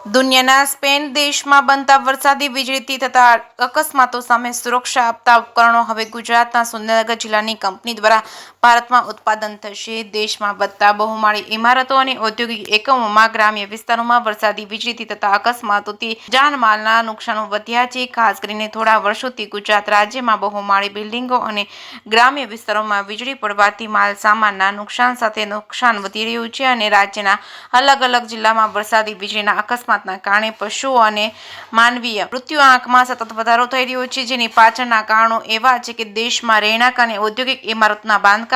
દુનિયાના સ્પેન દેશમાં બનતા વરસાદી વીજળીથી થતા અકસ્માતો સામે સુરક્ષા આપતા ઉપકરણો હવે ગુજરાતના સુરેન્દ્રનગર જિલ્લાની કંપની દ્વારા ભારતમાં ઉત્પાદન થશે। દેશમાં બનતા બહુમાળી ઇમારતો અને ઔદ્યોગિક એકમોમાં ગ્રામ્ય વિસ્તારોમાં વરસાદી વીજળીથી થતા અકસ્માતોથી જાનમાલના નુકસાનો વધ્યા છે। ખાસ કરીને થોડા વર્ષોથી ગુજરાત રાજ્યમાં બહુમાળી બિલ્ડિંગો અને ગ્રામ્ય વિસ્તારોમાં વીજળી પડવાથી માલ સામાનના નુકસાન સાથે નુકસાન વધી રહ્યું છે અને રાજ્યના અલગ અલગ જિલ્લામાં વરસાદી વીજળીના અકસ્માતના કારણે પશુઓ અને માનવીય મૃત્યુ આંકમાં સતત વધારો થઈ રહ્યો છે, જેની પાછળના કારણો એવા છે કે દેશમાં રહેણાંક અને ઔદ્યોગિક ઇમારતોના બાંધકામ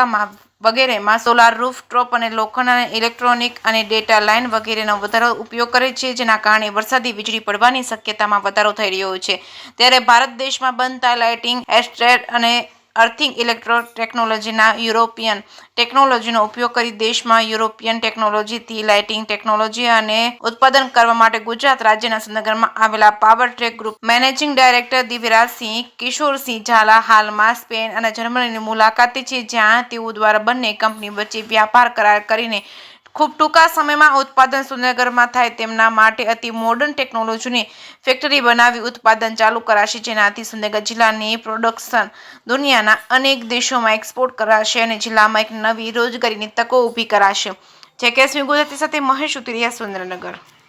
વગેરેમાં સોલાર રૂફટોપ અને લોખંડ અને ઇલેક્ટ્રોનિક અને ડેટા લાઇન વગેરેનો વધારે ઉપયોગ કરે છે, જેના કારણે વરસાદી વીજળી પડવાની શક્યતામાં વધારો થઈ રહ્યો છે। ત્યારે ભારત દેશમાં બનતા લાઇટિંગ એસ્ટેટ અને અર્થિંગ ઇલેક્ટ્રો ટેકનોલોજીના યુરોપિયન ટેકનોલોજીનો ઉપયોગ કરી દેશમાં યુરોપિયન ટેકનોલોજીથી લાઇટિંગ ટેકનોલોજી અને ઉત્પાદન કરવા માટે ગુજરાત રાજ્યના સુરેન્દ્રનગરમાં આવેલા power track group managing director Divyarajsinh Kishorsinh Zala હાલમાં સ્પેન અને જર્મનીની મુલાકાતે છે, જ્યાં તેઓ દ્વારા બંને કંપની વચ્ચે વ્યાપાર કરાર કરીને ખૂબ ટૂંકા સમયમાં ઉત્પાદન સુરેન્દ્રનગરમાં થાય તેમના માટે અતિ મોડર્ન ટેકનોલોજીની ફેક્ટરી બનાવી ઉત્પાદન ચાલુ કરાશે, જેનાથી સુરેન્દ્રનગર જિલ્લાની પ્રોડક્શન દુનિયાના અનેક દેશોમાં એક્સપોર્ટ કરાશે અને જિલ્લામાં એક નવી રોજગારીની તકો ઊભી કરાશે। જેકેએસમી ગુજરાતી સાથે મહેશ ઉતરિયા, સુરેન્દ્રનગર।